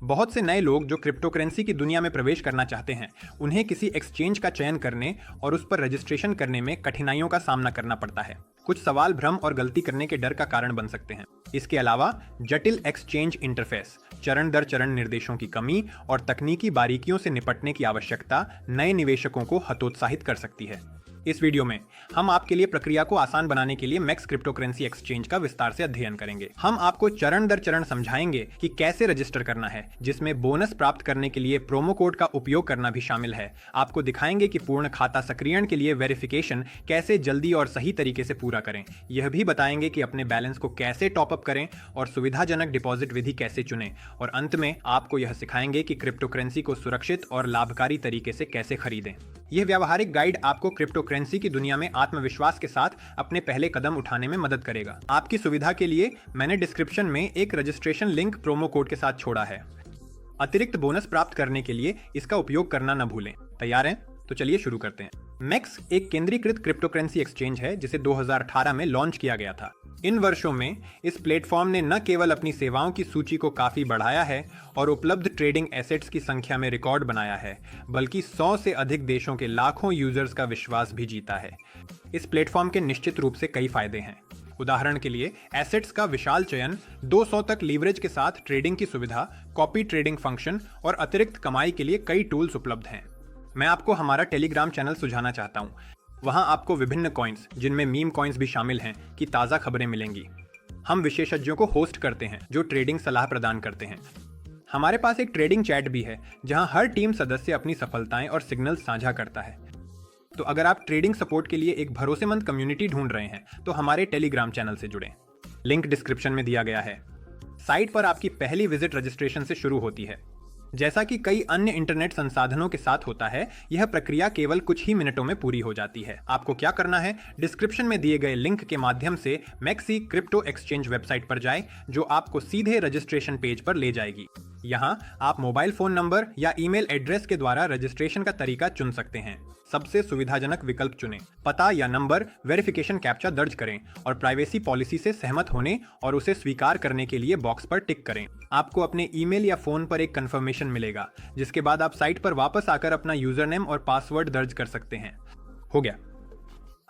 बहुत से नए लोग जो क्रिप्टो करेंसी की दुनिया में प्रवेश करना चाहते हैं, उन्हें किसी एक्सचेंज का चयन करने और उस पर रजिस्ट्रेशन करने में कठिनाइयों का सामना करना पड़ता है। कुछ सवाल भ्रम और गलती करने के डर का कारण बन सकते हैं। इसके अलावा जटिल एक्सचेंज इंटरफेस, चरण दर चरण निर्देशों की कमी और तकनीकी बारीकियों से निपटने की आवश्यकता नए निवेशकों को हतोत्साहित कर सकती है। इस वीडियो में हम आपके लिए प्रक्रिया को आसान बनाने के लिए मैक्स क्रिप्टो करेंसी एक्सचेंज का विस्तार से अध्ययन करेंगे। हम आपको चरण दर चरण समझाएंगे कि कैसे रजिस्टर करना है, जिसमें बोनस प्राप्त करने के लिए प्रोमो कोड का उपयोग करना भी शामिल है। आपको दिखाएंगे कि पूर्ण खाता सक्रियण के लिए वेरिफिकेशन कैसे जल्दी और सही तरीके से पूरा करें। यह भी बताएंगे कि अपने बैलेंस को कैसे टॉपअप करें और सुविधाजनक डिपॉजिट विधि कैसे चुनें। और अंत में आपको यह सिखाएंगे कि क्रिप्टो करेंसी को सुरक्षित और लाभकारी तरीके से कैसे खरीदें। यह व्यावहारिक गाइड आपको क्रिप्टो करेंसी की दुनिया में आत्मविश्वास के साथ अपने पहले कदम उठाने में मदद करेगा। आपकी सुविधा के लिए मैंने डिस्क्रिप्शन में एक रजिस्ट्रेशन लिंक प्रोमो कोड के साथ छोड़ा है। अतिरिक्त बोनस प्राप्त करने के लिए इसका उपयोग करना न भूलें। तैयार हैं? तो चलिए शुरू करते हैं। मैक्स एक केंद्रीकृत क्रिप्टो करेंसी एक्सचेंज है जिसे 2018 में लॉन्च किया गया था। इन वर्षों में इस प्लेटफॉर्म ने न केवल अपनी सेवाओं की सूची को काफी बढ़ाया है और उपलब्ध ट्रेडिंग एसेट्स की संख्या में रिकॉर्ड बनाया है, बल्कि 100 से अधिक देशों के लाखों यूजर्स का विश्वास भी जीता है। इस प्लेटफॉर्म के निश्चित रूप से कई फायदे हैं। उदाहरण के लिए एसेट्स का विशाल चयन, 200 तक लीवरेज के साथ ट्रेडिंग की सुविधा, कॉपी ट्रेडिंग फंक्शन और अतिरिक्त कमाई के लिए कई टूल्स उपलब्ध हैं। मैं आपको हमारा टेलीग्राम चैनल सुझाना चाहता हूँ। वहां आपको विभिन्न कॉइन्स, जिनमें मीम कॉइन्स भी शामिल हैं, की ताज़ा खबरें मिलेंगी। हम विशेषज्ञों को होस्ट करते हैं जो ट्रेडिंग सलाह प्रदान करते हैं। हमारे पास एक ट्रेडिंग चैट भी है जहां हर टीम सदस्य अपनी सफलताएं और सिग्नल साझा करता है। तो अगर आप ट्रेडिंग सपोर्ट के लिए एक भरोसेमंद कम्युनिटी ढूंढ रहे हैं तो हमारे टेलीग्राम चैनल से जुड़ें। लिंक डिस्क्रिप्शन में दिया गया है। साइट पर आपकी पहली विजिट रजिस्ट्रेशन से शुरू होती है। जैसा कि कई अन्य इंटरनेट संसाधनों के साथ होता है, यह प्रक्रिया केवल कुछ ही मिनटों में पूरी हो जाती है। आपको क्या करना है? डिस्क्रिप्शन में दिए गए लिंक के माध्यम से मैक्सी क्रिप्टो एक्सचेंज वेबसाइट पर जाएं, जो आपको सीधे रजिस्ट्रेशन पेज पर ले जाएगी। यहाँ आप मोबाइल फोन नंबर या ईमेल एड्रेस के द्वारा रजिस्ट्रेशन का तरीका चुन सकते हैं। सबसे सुविधाजनक विकल्प चुनें। पता या नंबर, वेरिफिकेशन कैप्चा दर्ज करें और प्राइवेसी पॉलिसी से सहमत होने और उसे स्वीकार करने के लिए बॉक्स पर टिक करें। आपको अपने ईमेल या फोन पर एक कंफर्मेशन मिलेगा, जिसके बाद आप साइट पर वापस आकर अपना यूजर नेम और पासवर्ड दर्ज कर सकते हैं। हो गया,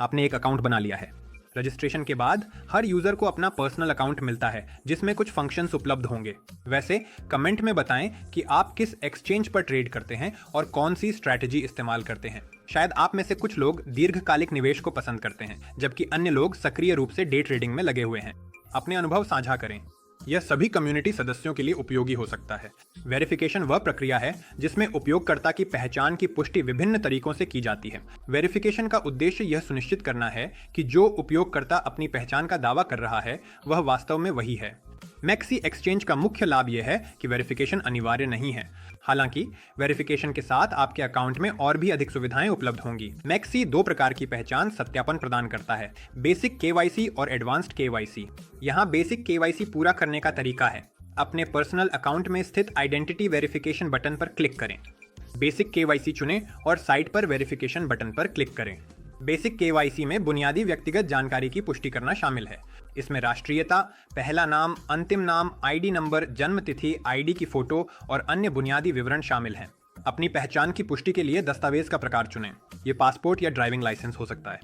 आपने एक अकाउंट बना लिया है। रजिस्ट्रेशन के बाद हर यूजर को अपना पर्सनल अकाउंट मिलता है, जिसमें कुछ फंक्शंस उपलब्ध होंगे। वैसे कमेंट में बताएं कि आप किस एक्सचेंज पर ट्रेड करते हैं और कौन सी स्ट्रैटेजी इस्तेमाल करते हैं। शायद आप में से कुछ लोग दीर्घकालिक निवेश को पसंद करते हैं, जबकि अन्य लोग सक्रिय रूप से डे ट्रेडिंग में लगे हुए हैं। अपने अनुभव साझा करें। यह सभी कम्युनिटी सदस्यों के लिए उपयोगी हो सकता है। वेरिफिकेशन वह प्रक्रिया है जिसमें उपयोगकर्ता की पहचान की पुष्टि विभिन्न तरीकों से की जाती है। वेरिफिकेशन का उद्देश्य यह सुनिश्चित करना है कि जो उपयोगकर्ता अपनी पहचान का दावा कर रहा है वह वास्तव में वही है। मैक्सी एक्सचेंज का मुख्य लाभ यह है कि वेरिफिकेशन अनिवार्य नहीं है। हालांकि वेरिफिकेशन के साथ आपके अकाउंट में और भी अधिक सुविधाएं उपलब्ध होंगी। मैक्सी 2 प्रकार की पहचान सत्यापन प्रदान करता है, बेसिक केवाईसी और एडवांस्ड केवाईसी। यहाँ बेसिक केवाईसी पूरा करने का तरीका है, अपने पर्सनल अकाउंट में स्थित आइडेंटिटी वेरिफिकेशन बटन पर क्लिक करें, बेसिक केवाईसी चुनें और साइट पर वेरिफिकेशन बटन पर क्लिक करें। बेसिक केवाईसी में बुनियादी व्यक्तिगत जानकारी की पुष्टि करना शामिल है। इसमें राष्ट्रीयता, पहला नाम, अंतिम नाम, आईडी नंबर, जन्म तिथि, आईडी की फोटो और अन्य बुनियादी विवरण शामिल हैं। अपनी पहचान की पुष्टि के लिए दस्तावेज का प्रकार चुनें। ये पासपोर्ट या ड्राइविंग लाइसेंस हो सकता है।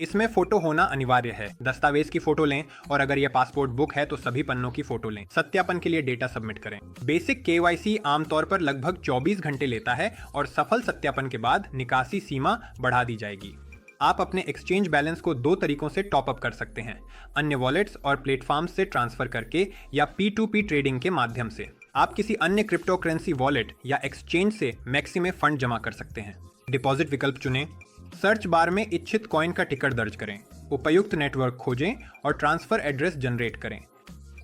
इसमें फोटो होना अनिवार्य है। दस्तावेज की फोटो लें और अगर यह पासपोर्ट बुक है तो सभी पन्नों की फोटो लें। सत्यापन के लिए डेटा सबमिट करें। बेसिक केवाईसी आमतौर पर लगभग 24 घंटे लेता है और सफल सत्यापन के बाद निकासी सीमा बढ़ा दी जाएगी। आप अपने एक्सचेंज बैलेंस को 2 तरीकों से टॉप अप कर सकते हैं, अन्य वॉलेट्स और प्लेटफॉर्म्स से ट्रांसफर करके या P2P ट्रेडिंग के माध्यम से। आप किसी अन्य क्रिप्टो करेंसी वॉलेट या एक्सचेंज से मैक्सी में फंड जमा कर सकते हैं। डिपॉजिट विकल्प चुनें। सर्च बार में इच्छित कॉइन का टिकर दर्ज करें। उपयुक्त नेटवर्क खोजें और ट्रांसफर एड्रेस जनरेट करें।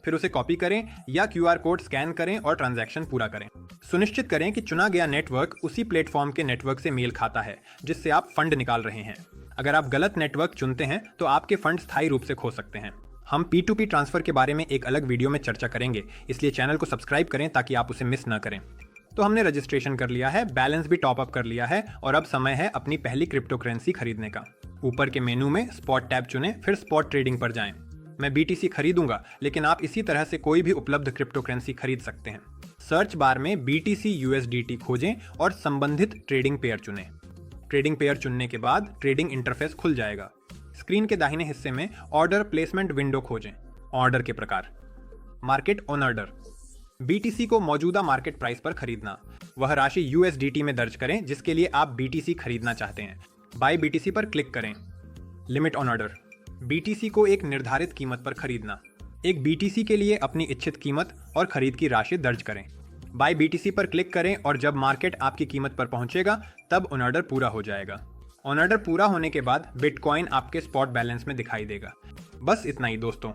फिर उसे कॉपी करें या QR कोड स्कैन करें और ट्रांजैक्शन पूरा करें। सुनिश्चित करें कि चुना गया नेटवर्क उसी प्लेटफॉर्म के नेटवर्क से मेल खाता है जिससे आप फंड निकाल रहे हैं। अगर आप गलत नेटवर्क चुनते हैं तो आपके फंड स्थायी रूप से खो सकते हैं। हम P2P ट्रांसफर के बारे में एक अलग वीडियो में चर्चा करेंगे, इसलिए चैनल को सब्सक्राइब करें ताकि आप उसे मिस न करें। तो हमने रजिस्ट्रेशन कर लिया है, बैलेंस भी टॉप अप कर लिया है और अब समय है अपनी पहली क्रिप्टो करेंसी खरीदने का। ऊपर के मेनू में स्पॉट टैब चुनें, फिर स्पॉट ट्रेडिंग पर जाएं। मैं BTC खरीदूंगा, लेकिन आप इसी तरह से कोई भी उपलब्ध क्रिप्टो करेंसी खरीद सकते हैं। सर्च बार में BTC USDT खोजें और संबंधित ट्रेडिंग पेयर चुनें। ट्रेडिंग पेयर चुनने के बाद ट्रेडिंग इंटरफेस खुल जाएगा। स्क्रीन के दाहिने हिस्से में ऑर्डर प्लेसमेंट विंडो खोजें। ऑर्डर के प्रकार, मार्केट ऑन ऑर्डर, BTC को मौजूदा मार्केट प्राइस पर खरीदना, वह राशि USDT में दर्ज करें जिसके लिए आप BTC खरीदना चाहते हैं। बाय BTC पर क्लिक करें। लिमिट ऑन ऑर्डर, BTC को एक निर्धारित कीमत पर खरीदना। एक BTC के लिए अपनी इच्छित कीमत और खरीद की राशि दर्ज करें। बाय BTC पर क्लिक करें और जब मार्केट आपकी कीमत पर पहुंचेगा तब ऑन ऑर्डर पूरा हो जाएगा। ऑन ऑर्डर पूरा होने के बाद बिटकॉइन आपके स्पॉट बैलेंस में दिखाई देगा। बस इतना ही दोस्तों।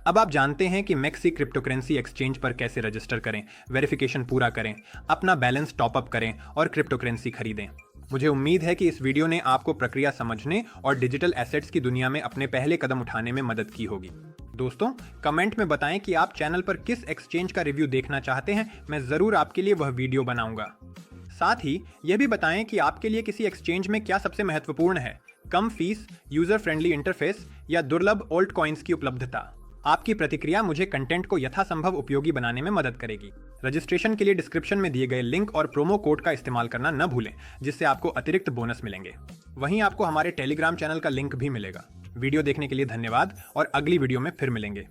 अब आप जानते हैं कि मैक्सी क्रिप्टोकरेंसी एक्सचेंज पर कैसे रजिस्टर करें, वेरिफिकेशन पूरा करें, अपना बैलेंस टॉपअप करें और क्रिप्टोकरेंसी खरीदें। मुझे उम्मीद है कि इस वीडियो ने आपको प्रक्रिया समझने और डिजिटल एसेट्स की दुनिया में अपने पहले कदम उठाने में मदद की होगी। दोस्तों, कमेंट में बताएं कि आप चैनल पर किस एक्सचेंज का रिव्यू देखना चाहते हैं, मैं ज़रूर आपके लिए वह वीडियो बनाऊंगा। साथ ही यह भी बताएं कि आपके लिए किसी एक्सचेंज में क्या सबसे महत्वपूर्ण है, कम फीस, यूजर फ्रेंडली इंटरफेस या दुर्लभ ओल्ट कॉइन्स की उपलब्धता। आपकी प्रतिक्रिया मुझे कंटेंट को यथासंभव उपयोगी बनाने में मदद करेगी। रजिस्ट्रेशन के लिए डिस्क्रिप्शन में दिए गए लिंक और प्रोमो कोड का इस्तेमाल करना न भूलें, जिससे आपको अतिरिक्त बोनस मिलेंगे। वहीं आपको हमारे टेलीग्राम चैनल का लिंक भी मिलेगा। वीडियो देखने के लिए धन्यवाद और अगली वीडियो में फिर मिलेंगे।